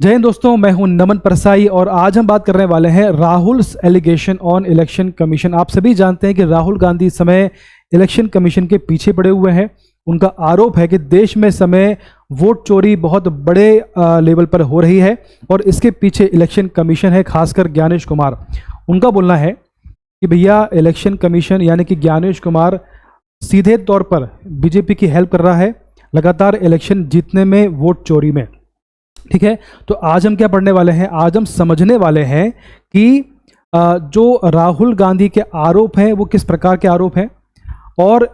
जय हिंद दोस्तों, मैं हूं नमन परसाई और आज हम बात करने वाले हैं Rahul's allegation on election commission. आप सभी जानते हैं कि राहुल गांधी इस समय इलेक्शन कमीशन के पीछे पड़े हुए हैं। उनका आरोप है कि देश में समय वोट चोरी बहुत बड़े लेवल पर हो रही है और इसके पीछे इलेक्शन कमीशन है, खासकर ज्ञानेश कुमार। उनका बोलना है कि भैया इलेक्शन कमीशन यानी कि ज्ञानेश कुमार सीधे तौर पर बीजेपी की हेल्प कर रहा है लगातार इलेक्शन जीतने में, वोट चोरी में। ठीक है, तो आज हम क्या पढ़ने वाले हैं? आज हम समझने वाले हैं कि जो राहुल गांधी के आरोप हैं वो किस प्रकार के आरोप हैं और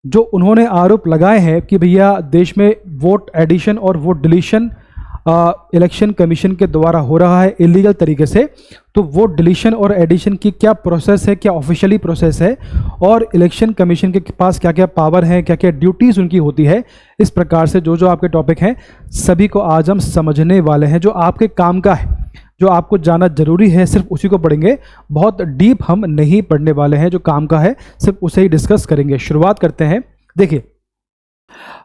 जो उन्होंने आरोप लगाए हैं कि भैया देश में वोट एडिशन और वोट डिलीशन इलेक्शन कमीशन के द्वारा हो रहा है इलीगल तरीके से। तो वोट डिलीशन और एडिशन की क्या प्रोसेस है, क्या ऑफिशियली प्रोसेस है और इलेक्शन कमीशन के पास क्या क्या पावर है, क्या क्या ड्यूटीज़ उनकी होती है। इस प्रकार से जो जो आपके टॉपिक हैं सभी को आज हम समझने वाले हैं। जो आपके काम का है, जो आपको जाना जरूरी है, सिर्फ उसी को पढ़ेंगे। बहुत डीप हम नहीं पढ़ने वाले हैं, जो काम का है सिर्फ उसे ही डिस्कस करेंगे। शुरुआत करते हैं। देखिए,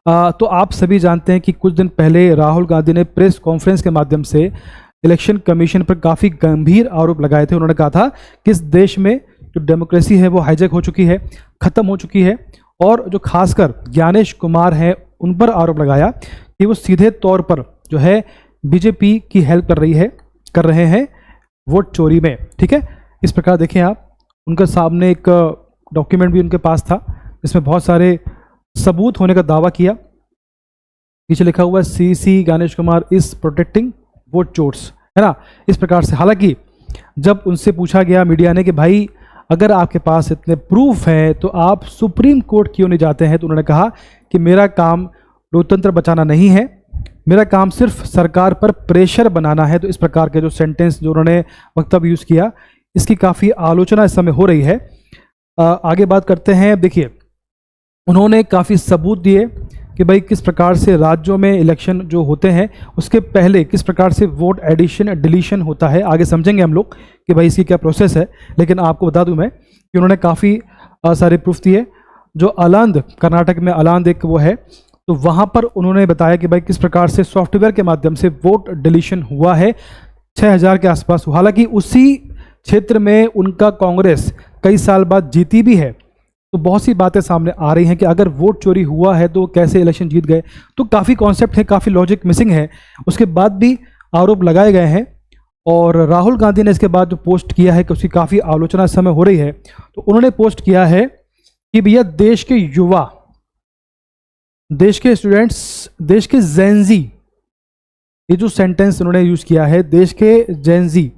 तो आप सभी जानते हैं कि कुछ दिन पहले राहुल गांधी ने प्रेस कॉन्फ्रेंस के माध्यम से इलेक्शन कमीशन पर काफ़ी गंभीर आरोप लगाए थे। उन्होंने कहा था कि इस देश में जो डेमोक्रेसी है वो हाईजैक हो चुकी है, ख़त्म हो चुकी है। और जो खासकर ज्ञानेश कुमार हैं उन पर आरोप लगाया कि वो सीधे तौर पर जो है बीजेपी की हेल्प कर रहे हैं वोट चोरी में। ठीक है, इस प्रकार देखें आप, उनके सामने एक डॉक्यूमेंट भी उनके पास था जिसमें बहुत सारे सबूत होने का दावा किया। पीछे लिखा हुआ है CC Gyanesh Kumar is protecting vote चोर्स, है ना। इस प्रकार से, हालांकि जब उनसे पूछा गया मीडिया ने कि भाई अगर आपके पास इतने प्रूफ हैं तो आप सुप्रीम कोर्ट क्यों नहीं जाते हैं, तो उन्होंने कहा कि मेरा काम लोकतंत्र बचाना नहीं है, मेरा काम सिर्फ सरकार पर प्रेशर बनाना है। तो इस प्रकार के जो सेंटेंस जो उन्होंने वक्तव्य यूज़ किया, इसकी काफ़ी आलोचना इस समय हो रही है। आगे बात करते हैं। देखिए, उन्होंने काफ़ी सबूत दिए कि भाई किस प्रकार से राज्यों में इलेक्शन जो होते हैं उसके पहले किस प्रकार से वोट एडिशन डिलीशन होता है। आगे समझेंगे हम लोग कि भाई इसकी क्या प्रोसेस है, लेकिन आपको बता दूं मैं कि उन्होंने काफ़ी सारे प्रूफ दिए। जो अलांद, कर्नाटक में अलांद एक वो है, तो वहाँ पर उन्होंने बताया कि भाई किस प्रकार से सॉफ्टवेयर के माध्यम से वोट डिलीशन हुआ है 6000 के आसपास। हालांकि उसी क्षेत्र में उनका कांग्रेस कई साल बाद जीती भी है। तो बहुत सी बातें सामने आ रही हैं कि अगर वोट चोरी हुआ है तो कैसे इलेक्शन जीत गए। तो काफ़ी कॉन्सेप्ट है, काफ़ी लॉजिक मिसिंग है। उसके बाद भी आरोप लगाए गए हैं और राहुल गांधी ने इसके बाद जो पोस्ट किया है कि उसकी काफ़ी आलोचना इस समय हो रही है। तो उन्होंने पोस्ट किया है कि भैया देश के युवा, देश के स्टूडेंट्स, देश के जेनजी, ये जो सेंटेंस उन्होंने यूज़ किया है, देश के जेनजी,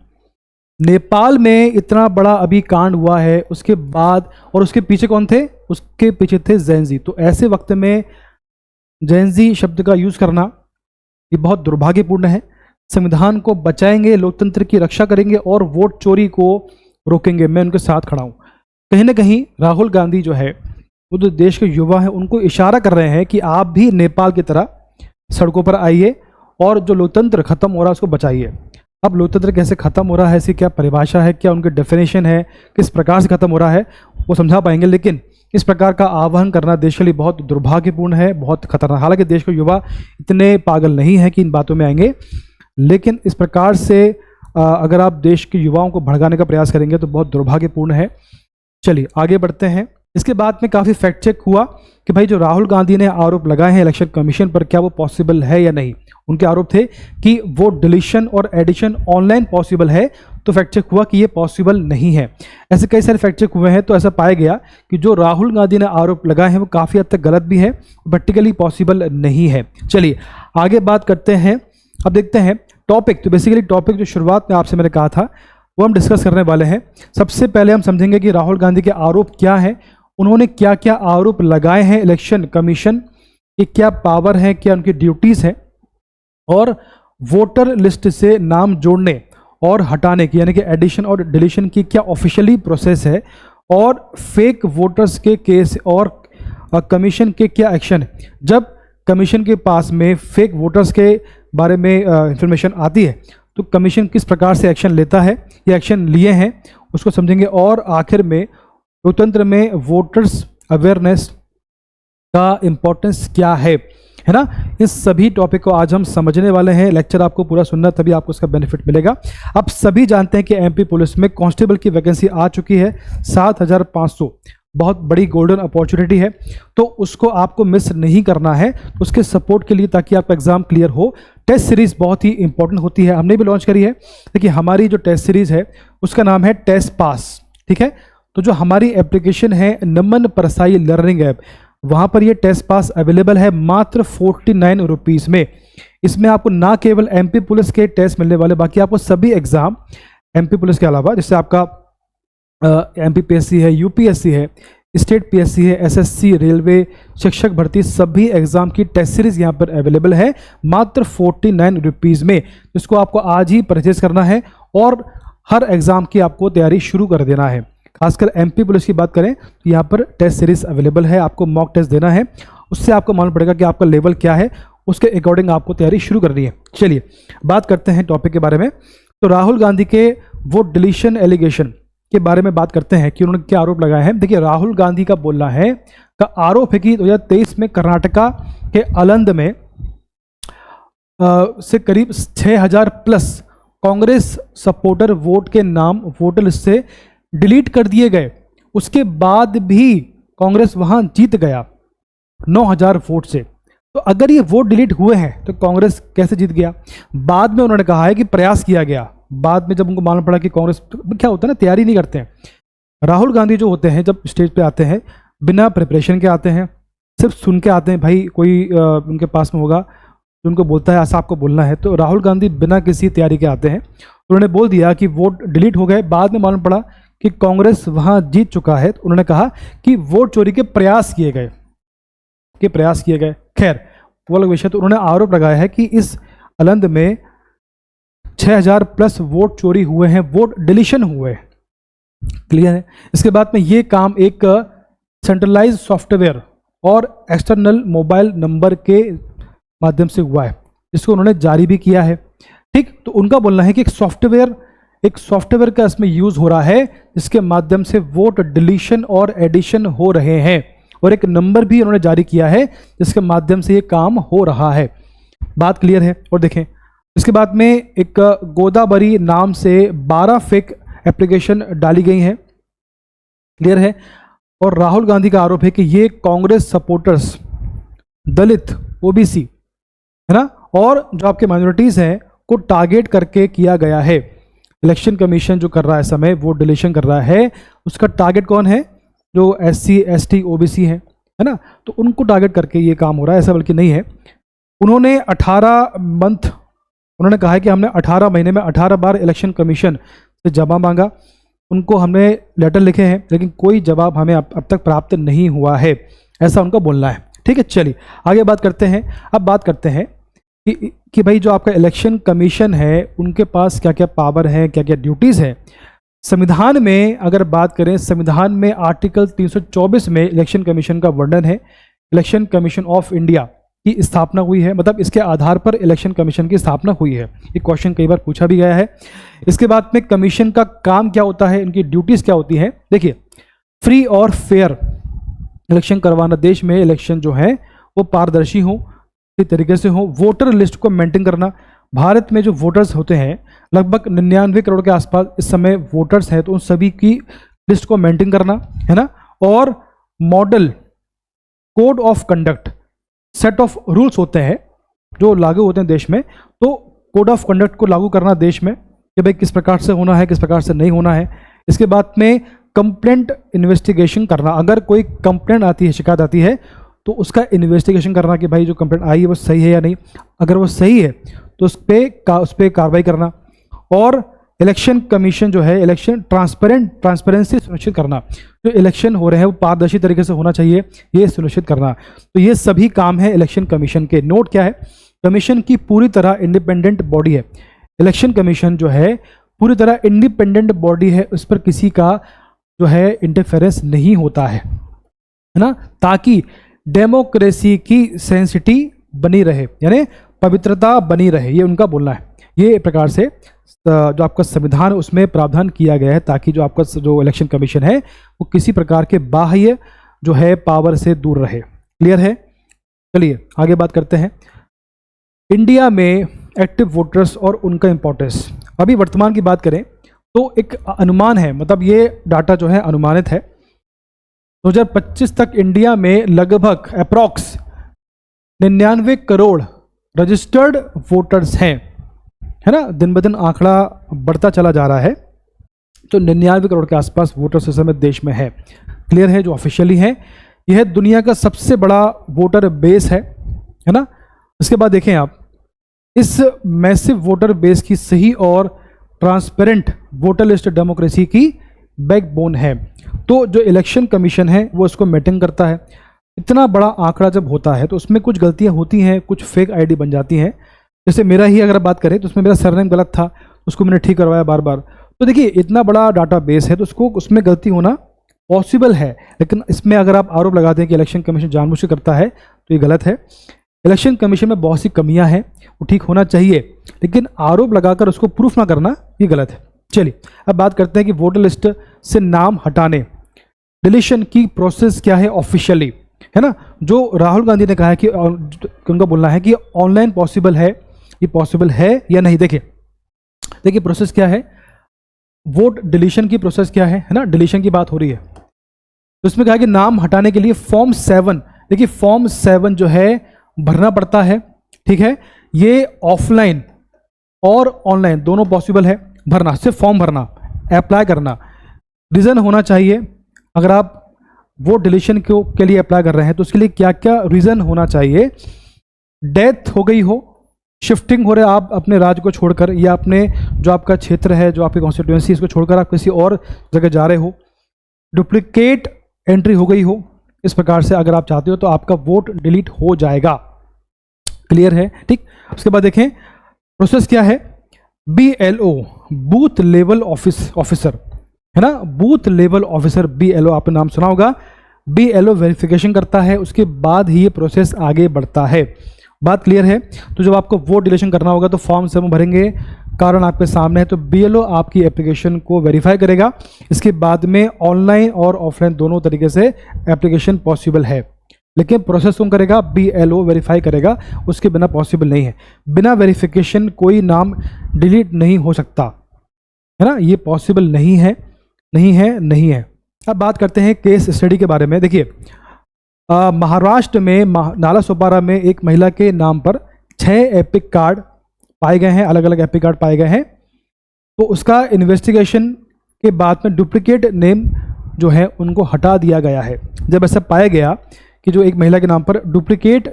नेपाल में इतना बड़ा अभी कांड हुआ है उसके बाद, और उसके पीछे कौन थे? उसके पीछे थे जेनजी। तो ऐसे वक्त में जेनजी शब्द का यूज़ करना ये बहुत दुर्भाग्यपूर्ण है। संविधान को बचाएंगे, लोकतंत्र की रक्षा करेंगे और वोट चोरी को रोकेंगे। मैं उनके साथ खड़ा हूँ। कहीं ना कहीं राहुल गांधी जो है वो जो देश के युवा हैं उनको इशारा कर रहे हैं कि आप भी नेपाल की तरह सड़कों पर आइए और जो लोकतंत्र खत्म हो रहा है उसको बचाइए। अब लोकतंत्र कैसे खत्म हो रहा है, इसकी क्या परिभाषा है, क्या उनकी डेफिनेशन है, किस प्रकार से खत्म हो रहा है, वो समझा पाएंगे। लेकिन इस प्रकार का आह्वान करना देश के लिए बहुत दुर्भाग्यपूर्ण है, बहुत खतरनाक। हालांकि देश के युवा इतने पागल नहीं है कि इन बातों में आएंगे, लेकिन इस प्रकार से अगर आप देश के युवाओं को भड़काने का प्रयास करेंगे तो बहुत दुर्भाग्यपूर्ण है। चलिए आगे बढ़ते हैं। इसके बाद में काफ़ी फैक्ट चेक हुआ कि भाई जो राहुल गांधी ने आरोप लगाए हैं इलेक्शन कमीशन पर, क्या वो पॉसिबल है या नहीं। उनके आरोप थे कि वोट डिलीशन और एडिशन ऑनलाइन पॉसिबल है, तो फैक्ट चेक हुआ कि ये पॉसिबल नहीं है। ऐसे कई सारे फैक्ट चेक हुए हैं, तो ऐसा पाया गया कि जो राहुल गांधी ने आरोप लगाए हैं वो काफ़ी हद तक गलत भी है, प्रैक्टिकली पॉसिबल नहीं है। चलिए आगे बात करते हैं। अब देखते हैं टॉपिक। तो बेसिकली टॉपिक जो शुरुआत में आपसे मैंने कहा था वो हम डिस्कस करने वाले हैं। सबसे पहले हम समझेंगे कि राहुल गांधी के आरोप क्या हैं, उन्होंने क्या क्या आरोप लगाए हैं इलेक्शन कमीशन की, क्या पावर है, क्या उनकी ड्यूटीज़ हैं, और वोटर लिस्ट से नाम जोड़ने और हटाने की यानी कि एडिशन और डिलीशन की क्या ऑफिशियली प्रोसेस है, और फेक वोटर्स के केस और कमीशन के क्या एक्शन है। जब कमीशन के पास में फेक वोटर्स के बारे में इंफॉर्मेशन आती है तो कमीशन किस प्रकार से एक्शन लेता है या एक्शन लिए हैं उसको समझेंगे। और आखिर में लोकतंत्र में वोटर्स अवेयरनेस का इम्पोर्टेंस क्या है है ना। इस सभी टॉपिक को आज हम समझने वाले हैं। लेक्चर आपको पूरा सुनना, तभी आपको इसका बेनिफिट मिलेगा। आप सभी जानते हैं कि एमपी पुलिस में कांस्टेबल की वैकेंसी आ चुकी है 7500, बहुत बड़ी गोल्डन अपॉर्चुनिटी है, तो उसको आपको मिस नहीं करना है। उसके सपोर्ट के लिए, ताकि आपका एग्जाम क्लियर हो, टेस्ट सीरीज बहुत ही इंपॉर्टेंट होती है, हमने भी लॉन्च करी है। देखिए हमारी जो टेस्ट सीरीज है उसका नाम है टेस्ट पास, ठीक है। तो जो हमारी एप्लीकेशन है नमन परसाई लर्निंग ऐप, वहाँ पर ये टेस्ट पास अवेलेबल है मात्र 49 रुपीज़ में। इसमें आपको ना केवल एमपी पुलिस के टेस्ट मिलने वाले, बाकी आपको सभी एग्जाम एमपी पुलिस के अलावा, जैसे आपका एमपीपीएससी है, यूपीएससी है, स्टेट पीएससी है, एसएससी, रेलवे, शिक्षक भर्ती, सभी एग्जाम की टेस्ट सीरीज यहाँ पर अवेलेबल है मात्र 49 रुपीज़ में। इसको आपको आज ही परचेज करना है और हर एग्जाम की आपको तैयारी शुरू कर देना है। खासकर एमपी पुलिस की बात करें तो यहाँ पर टेस्ट सीरीज अवेलेबल है, आपको मॉक टेस्ट देना है, उससे आपको मालूम पड़ेगा कि आपका लेवल क्या है, उसके अकॉर्डिंग आपको तैयारी शुरू करनी है। चलिए बात करते हैं टॉपिक के बारे में। तो राहुल गांधी के वोट डिलीशन एलिगेशन के बारे में बात करते हैं कि उन्होंने क्या आरोप लगाए हैं। देखिए राहुल गांधी का बोलना है, का आरोप है कि 2023 में कर्नाटका के अलंद में से करीब 6000 प्लस कांग्रेस सपोर्टर वोट के नाम वोटर लिस्ट से डिलीट कर दिए गए। उसके बाद भी कांग्रेस वहां जीत गया 9000 वोट से। तो अगर ये वोट डिलीट हुए हैं तो कांग्रेस कैसे जीत गया? बाद में उन्होंने कहा है कि प्रयास किया गया। बाद में जब उनको मालूम पड़ा कि कांग्रेस, तो क्या होता है ना, तैयारी नहीं करते हैं। राहुल गांधी जो होते हैं जब स्टेज पे आते हैं बिना प्रिपरेशन के आते हैं, सिर्फ सुन के आते हैं। भाई कोई उनके पास में होगा जो उनको बोलता है ऐसा आपको बोलना है, तो राहुल गांधी बिना किसी तैयारी के आते हैं। उन्होंने बोल दिया कि वोट डिलीट हो गए। बाद में मालूम पड़ा कि कांग्रेस वहां जीत चुका है, तो उन्होंने कहा कि वोट चोरी के प्रयास किए गए। खैर वो अलग विषय। तो उन्होंने आरोप लगाया है कि इस अलंद में 6000 प्लस वोट चोरी हुए हैं, वोट डिलीशन हुए। क्लियर है। इसके बाद में ये काम एक सेंट्रलाइज सॉफ्टवेयर और एक्सटर्नल मोबाइल नंबर के माध्यम से हुआ है, जिसको उन्होंने जारी भी किया है। ठीक, तो उनका बोलना है कि एक सॉफ्टवेयर का इसमें यूज हो रहा है जिसके माध्यम से वोट डिलीशन और एडिशन हो रहे हैं, और एक नंबर भी उन्होंने जारी किया है जिसके माध्यम से ये काम हो रहा है। बात क्लियर है। और देखें इसके बाद में एक गोदावरी नाम से 12 फेक एप्लीकेशन डाली गई हैं। क्लियर है। और राहुल गांधी का आरोप है कि ये कांग्रेस सपोर्टर्स, दलित, ओबीसी, है ना, और जो आपके माइनॉरिटीज हैं को टारगेट करके किया गया है। इलेक्शन कमीशन जो कर रहा है समय वोट डिलीशन कर रहा है, उसका टारगेट कौन है? जो SC ST OBC है ना, तो उनको टारगेट करके ये काम हो रहा है, ऐसा बल्कि नहीं है। उन्होंने 18 मंथ, उन्होंने कहा है कि हमने 18 महीने में 18 बार इलेक्शन कमीशन से जवाब मांगा, उनको हमने लेटर लिखे हैं, लेकिन कोई जवाब हमें अब तक प्राप्त नहीं हुआ है, ऐसा उनका बोलना है। ठीक है, चलिए आगे बात करते हैं। अब बात करते हैं कि भाई जो आपका इलेक्शन कमीशन है उनके पास क्या क्या पावर है, क्या क्या ड्यूटीज़ है। संविधान में अगर बात करें, संविधान में आर्टिकल 324 में इलेक्शन कमीशन का वर्णन है। इलेक्शन कमीशन ऑफ इंडिया की स्थापना हुई है, मतलब इसके आधार पर इलेक्शन कमीशन की स्थापना हुई है। ये क्वेश्चन कई बार पूछा भी गया है। इसके बाद में कमीशन का काम क्या होता है, इनकी ड्यूटीज़ क्या होती हैं। देखिए, फ्री और फेयर इलेक्शन करवाना, देश में इलेक्शन जो है वो पारदर्शी हो, तरीके से हो, वोटर लिस्ट को मेंटेन करना। भारत में जो वोटर्स होते हैं लगभग 99 करोड़ के आसपास इस समय वोटर्स हैं, तो उन सभी की लिस्ट को मेंटेन करना, है ना। और model code of conduct, set of rules होते हैं जो लागू होते हैं देश में, तो कोड ऑफ कंडक्ट को लागू करना देश में कि भाई किस प्रकार से होना है, किस प्रकार से नहीं होना है। इसके बाद में कंप्लेंट इन्वेस्टिगेशन करना, अगर कोई कंप्लेंट आती है, शिकायत आती है, तो उसका इन्वेस्टिगेशन करना कि भाई जो कंप्लेंट आई है वो सही है या नहीं। अगर वो सही है तो उस पर कार्रवाई करना। और इलेक्शन कमीशन जो है इलेक्शन ट्रांसपेरेंसी सुनिश्चित करना, जो इलेक्शन हो रहे हैं वो पारदर्शी तरीके से होना चाहिए, ये सुनिश्चित करना। तो ये सभी काम है इलेक्शन कमीशन के। नोट क्या है, कमीशन की पूरी तरह इंडिपेंडेंट बॉडी है। इलेक्शन कमीशन जो है पूरी तरह इंडिपेंडेंट बॉडी है, उस पर किसी का जो है इंटरफेरेंस नहीं होता है ना, ताकि डेमोक्रेसी की सेंसिटी बनी रहे, यानी पवित्रता बनी रहे, ये उनका बोलना है। ये प्रकार से जो आपका संविधान उसमें प्रावधान किया गया है, ताकि जो आपका जो इलेक्शन कमीशन है वो किसी प्रकार के बाह्य जो है पावर से दूर रहे। क्लियर है। चलिए आगे बात करते हैं इंडिया में एक्टिव वोटर्स और उनका इंपॉर्टेंस। अभी वर्तमान की बात करें तो एक अनुमान है, मतलब ये डाटा जो है अनुमानित है। 2025 तक इंडिया में लगभग अप्रॉक्स 99 करोड़ रजिस्टर्ड वोटर्स हैं, है ना। दिन ब दिन आंकड़ा बढ़ता चला जा रहा है, तो 99 करोड़ के आसपास वोटर्स इस समय देश में है। क्लियर है, जो ऑफिशियली है। यह दुनिया का सबसे बड़ा वोटर बेस है ना। इसके बाद देखें आप, इस मैसिव वोटर बेस की सही और ट्रांसपेरेंट वोटर लिस्ट डेमोक्रेसी की बैकबोन है। तो जो इलेक्शन कमीशन है वो इसको मेंटेन करता है। इतना बड़ा आंकड़ा जब होता है तो उसमें कुछ गलतियां होती हैं, कुछ फेक आईडी बन जाती हैं। जैसे मेरा ही अगर बात करें तो उसमें मेरा सरनेम गलत था, उसको मैंने ठीक करवाया बार बार। तो देखिए इतना बड़ा डाटा बेस है तो उसको उसमें गलती होना पॉसिबल है, लेकिन इसमें अगर आप आरोप लगाते हैं कि इलेक्शन कमीशन जानबूझ के करता है तो ये गलत है। इलेक्शन कमीशन में बहुत सी कमियां हैं, वो ठीक होना चाहिए, लेकिन आरोप लगाकर उसको प्रूफ ना करना ये गलत है। चलिए अब बात करते हैं कि वोटर लिस्ट से नाम हटाने, डिलीशन की प्रोसेस क्या है ऑफिशियली, है ना। जो राहुल गांधी ने कहा है कि उनका बोलना है कि ऑनलाइन पॉसिबल है, ये पॉसिबल है या नहीं। देखिए प्रोसेस क्या है, वोट डिलीशन की प्रोसेस क्या है ना। डिलीशन की बात हो रही है तो इसमें कहा कि नाम हटाने के लिए फॉर्म 7, देखिए फॉर्म 7 जो है भरना पड़ता है, ठीक है। ये ऑफलाइन और ऑनलाइन दोनों पॉसिबल है भरना, सिर्फ फॉर्म भरना, अप्लाई करना। रीज़न होना चाहिए, अगर आप वोट डिलीशन के लिए अप्लाई कर रहे हैं तो उसके लिए क्या क्या रीज़न होना चाहिए। डेथ हो गई हो, शिफ्टिंग हो रहे आप अपने राज्य को छोड़कर, या अपने जो आपका क्षेत्र है, जो आपकी कॉन्स्टिट्यूएंसी, इसको छोड़कर आप किसी और जगह जा रहे हो, डुप्लीकेट एंट्री हो गई हो, इस प्रकार से अगर आप चाहते हो तो आपका वोट डिलीट हो जाएगा। क्लियर है, ठीक। उसके बाद देखें प्रोसेस क्या है। BLO बूथ लेवल ऑफिसर, है ना, बूथ लेवल ऑफिसर BLO, आपने नाम सुना होगा। BLO वेरिफिकेशन करता है, उसके बाद ही ये प्रोसेस आगे बढ़ता है। बात क्लियर है। तो जब आपको वोट डिलीशन करना होगा तो फॉर्म 7 भरेंगे, कारण आपके सामने है, तो BLO आपकी एप्लीकेशन को वेरीफाई करेगा। इसके बाद में ऑनलाइन और ऑफलाइन दोनों तरीके से एप्लीकेशन पॉसिबल है, लेकिन प्रोसेस कौन करेगा, BLO वेरीफाई करेगा, उसके बिना पॉसिबल नहीं है। बिना वेरिफिकेशन कोई नाम डिलीट नहीं हो सकता, है ना, ये पॉसिबल नहीं है, नहीं है, नहीं है। अब बात करते हैं केस स्टडी के बारे में। देखिए महाराष्ट्र में नालासोपारा में एक महिला के नाम पर 6 एपिक कार्ड पाए गए हैं, अलग अलग एपिक कार्ड पाए गए हैं। तो उसका इन्वेस्टिगेशन के बाद में डुप्लीकेट नेम जो है उनको हटा दिया गया है। जब ऐसा पाया गया कि जो एक महिला के नाम पर डुप्लीकेट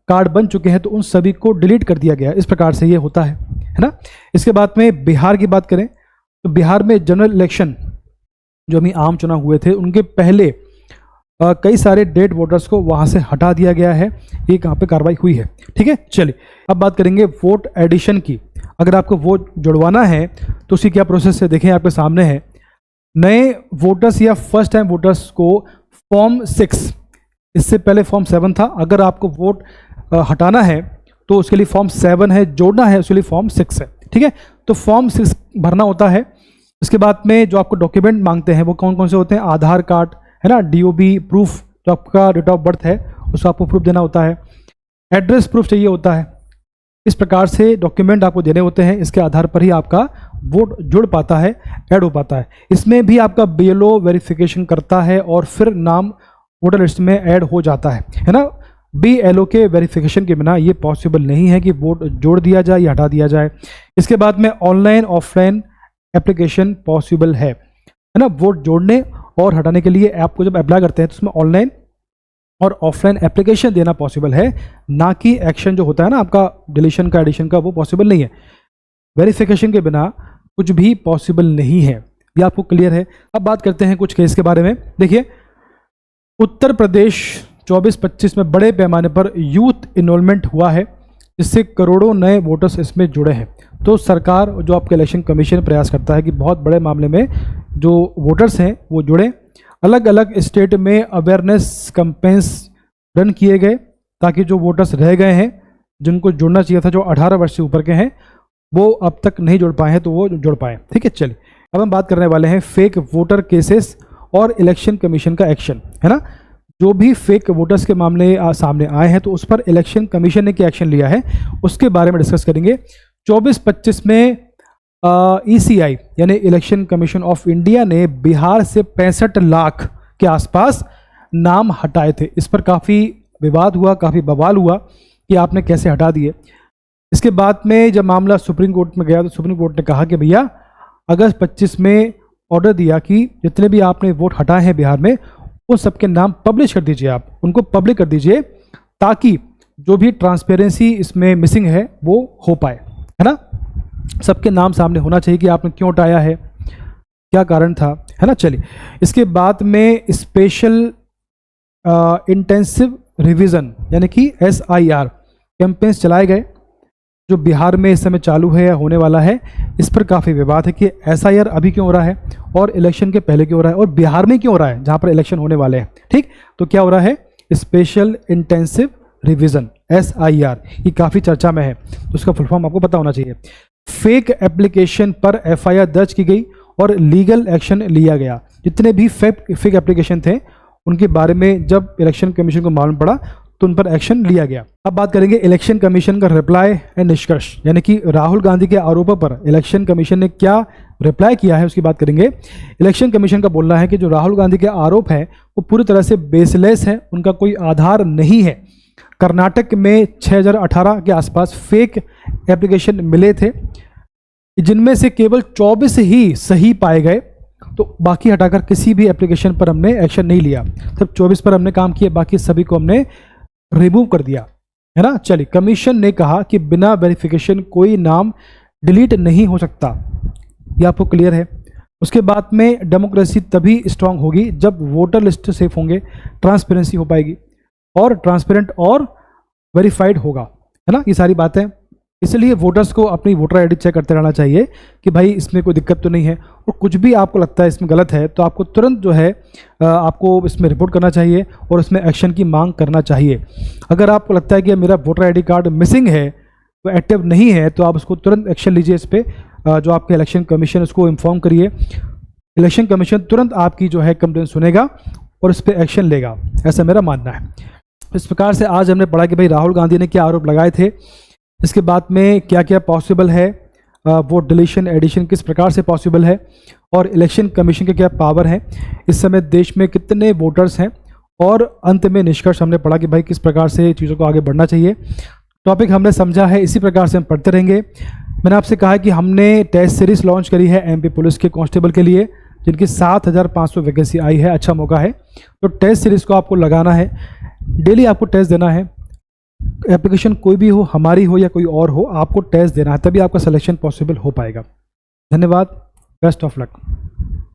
कार्ड बन चुके हैं तो उन सभी को डिलीट कर दिया गया। इस प्रकार से ये होता है ना। इसके बाद में बिहार की बात करें तो बिहार में जनरल इलेक्शन जो अभी आम चुनाव हुए थे उनके पहले कई सारे डेड वोटर्स को वहां से हटा दिया गया है। ये कहाँ पे कार्रवाई हुई है, ठीक है। चलिए अब बात करेंगे वोट एडिशन की। अगर आपको वोट जुड़वाना है तो उसकी क्या प्रोसेस है, देखें आपके सामने है। नए वोटर्स या फर्स्ट टाइम वोटर्स को फॉर्म 6, इससे पहले फॉर्म 7 था, अगर आपको वोट हटाना है तो उसके लिए फॉर्म 7 है, जोड़ना है उसके लिए फॉर्म 6 है, ठीक है। तो फॉर्म 6 भरना होता है। इसके बाद में जो आपको डॉक्यूमेंट मांगते हैं वो कौन कौन से होते हैं, आधार कार्ड, है ना, DOB प्रूफ, जो आपका डेट ऑफ बर्थ है उसको आपको प्रूफ देना होता है, एड्रेस प्रूफ चाहिए होता है। इस प्रकार से डॉक्यूमेंट आपको देने होते हैं, इसके आधार पर ही आपका वोट जुड़ पाता है, ऐड हो पाता है। इसमें भी आपका BLO वेरिफिकेशन करता है और फिर नाम वोटर लिस्ट में ऐड हो जाता है ना। BLO के वेरिफिकेशन के बिना ये पॉसिबल नहीं है कि वोट जोड़ दिया जाए या हटा दिया जाए। इसके बाद में ऑनलाइन ऑफलाइन एप्लीकेशन पॉसिबल है ना। वोट जोड़ने और हटाने के लिए आपको जब अप्लाई करते हैं तो उसमें ऑनलाइन और ऑफलाइन एप्लीकेशन देना पॉसिबल है, ना कि एक्शन जो होता है ना आपका डिलीशन का, एडिशन का, वो पॉसिबल नहीं है। वेरिफिकेशन के बिना कुछ भी पॉसिबल नहीं है, ये आपको क्लियर है। अब बात करते हैं कुछ केस के बारे में। देखिए उत्तर प्रदेश 24-25 में बड़े पैमाने पर यूथ इनरोलमेंट हुआ है, जिससे करोड़ों नए वोटर्स इसमें जुड़े हैं। तो सरकार, जो आपका इलेक्शन कमीशन प्रयास करता है कि बहुत बड़े मामले में जो वोटर्स हैं वो जुड़े। अलग अलग स्टेट में अवेयरनेस कैंपेन्स रन किए गए ताकि जो वोटर्स रह गए हैं, जिनको जुड़ना चाहिए था, जो 18 वर्ष से ऊपर के हैं, वो अब तक नहीं जुड़ पाए हैं, तो वो जुड़ पाए, ठीक है। चलिए अब हम बात करने वाले हैं फेक वोटर केसेस और इलेक्शन कमीशन का एक्शन, है ना। जो भी फेक वोटर्स के मामले सामने आए हैं तो उस पर इलेक्शन कमीशन ने क्या एक्शन लिया है उसके बारे में डिस्कस करेंगे। 24-25 में ECI यानी इलेक्शन कमीशन ऑफ इंडिया ने बिहार से 65 लाख के आसपास नाम हटाए थे। इस पर काफ़ी विवाद हुआ, काफ़ी बवाल हुआ कि आपने कैसे हटा दिए। इसके बाद में जब मामला सुप्रीम कोर्ट में गया तो सुप्रीम कोर्ट ने कहा कि भैया अगस्त 25 में ऑर्डर दिया कि जितने भी आपने वोट हटाए हैं बिहार में उन सबके नाम पब्लिश कर दीजिए, आप उनको पब्लिक कर दीजिए ताकि जो भी ट्रांसपेरेंसी इसमें मिसिंग है वो हो पाए, है ना। सबके नाम सामने होना चाहिए कि आपने क्यों हटाया है, क्या कारण था, है ना। चलिए, इसके बाद में स्पेशल इंटेंसिव रिवीजन यानी कि SIR कैंपेन्स चलाए गए जो बिहार में इस समय चालू है या होने वाला है। इस पर काफ़ी विवाद है कि SIR अभी क्यों हो रहा है और इलेक्शन के पहले क्यों हो रहा है और बिहार में क्यों हो रहा है जहाँ पर इलेक्शन होने वाले हैं। ठीक, तो क्या हो रहा है, स्पेशल इंटेंसिव रिवीजन SIR, ये काफ़ी चर्चा में है तो उसका फुल फॉर्म आपको पता होना चाहिए। फेक एप्लीकेशन पर FIR दर्ज की गई और लीगल एक्शन लिया गया। जितने भी फेक एप्लीकेशन थे उनके बारे में जब इलेक्शन कमीशन को मालूम पड़ा तो उन पर एक्शन लिया गया। अब बात करेंगे इलेक्शन कमीशन का रिप्लाई एंड निष्कर्ष, यानी कि राहुल गांधी के आरोपों पर इलेक्शन कमीशन ने क्या रिप्लाई किया है उसकी बात करेंगे। इलेक्शन कमीशन का बोलना है कि जो राहुल गांधी के आरोप है वो पूरी तरह से बेसलेस है, उनका कोई आधार नहीं है। कर्नाटक में 2018 के आसपास फेक एप्लीकेशन मिले थे जिनमें से केवल 24 ही सही पाए गए, तो बाकी हटाकर किसी भी एप्लीकेशन पर हमने एक्शन नहीं लिया। सिर्फ 24 पर हमने काम किया, बाकी सभी को हमने रिमूव कर दिया, है ना। चलिए, कमीशन ने कहा कि बिना वेरिफिकेशन कोई नाम डिलीट नहीं हो सकता, ये आपको क्लियर है। उसके बाद में डेमोक्रेसी तभी स्ट्रांग होगी जब वोटर लिस्ट सेफ होंगे, ट्रांसपेरेंसी हो पाएगी और ट्रांसपेरेंट और वेरीफाइड होगा, है ना। ये सारी बातें, इसलिए वोटर्स को अपनी वोटर आईडी चेक करते रहना चाहिए कि भाई इसमें कोई दिक्कत तो नहीं है, और कुछ भी आपको लगता है इसमें गलत है तो आपको तुरंत जो है आपको इसमें रिपोर्ट करना चाहिए और इसमें एक्शन की मांग करना चाहिए। अगर आपको लगता है कि मेरा वोटर आईडी कार्ड मिसिंग है, तो एक्टिव नहीं है, तो आप उसको तुरंत एक्शन लीजिए इस पर। जो आपके इलेक्शन कमीशन उसको इन्फॉर्म करिए, इलेक्शन कमीशन तुरंत आपकी जो है कंप्लेन सुनेगा और इस पर एक्शन लेगा, ऐसा मेरा मानना है। इस प्रकार से आज हमने पढ़ा कि भाई राहुल गांधी ने क्या आरोप लगाए थे, इसके बाद में क्या क्या पॉसिबल है, वोट डिलीशन एडिशन किस प्रकार से पॉसिबल है, और इलेक्शन कमीशन के क्या पावर है, इस समय देश में कितने वोटर्स हैं, और अंत में निष्कर्ष हमने पढ़ा कि भाई किस प्रकार से चीज़ों को आगे बढ़ना चाहिए। टॉपिक हमने समझा है, इसी प्रकार से हम पढ़ते रहेंगे। मैंने आपसे कहा है कि हमने टेस्ट सीरीज लॉन्च करी है MP पुलिस के कांस्टेबल के लिए, जिनकी 7500 वैकेंसी आई है, अच्छा मौका है। तो टेस्ट सीरीज को आपको लगाना है, डेली आपको टेस्ट देना है। एप्लीकेशन कोई भी हो, हमारी हो या कोई और हो, आपको टेस्ट देना है, तभी आपका सिलेक्शन पॉसिबल हो पाएगा। धन्यवाद, बेस्ट ऑफ लक।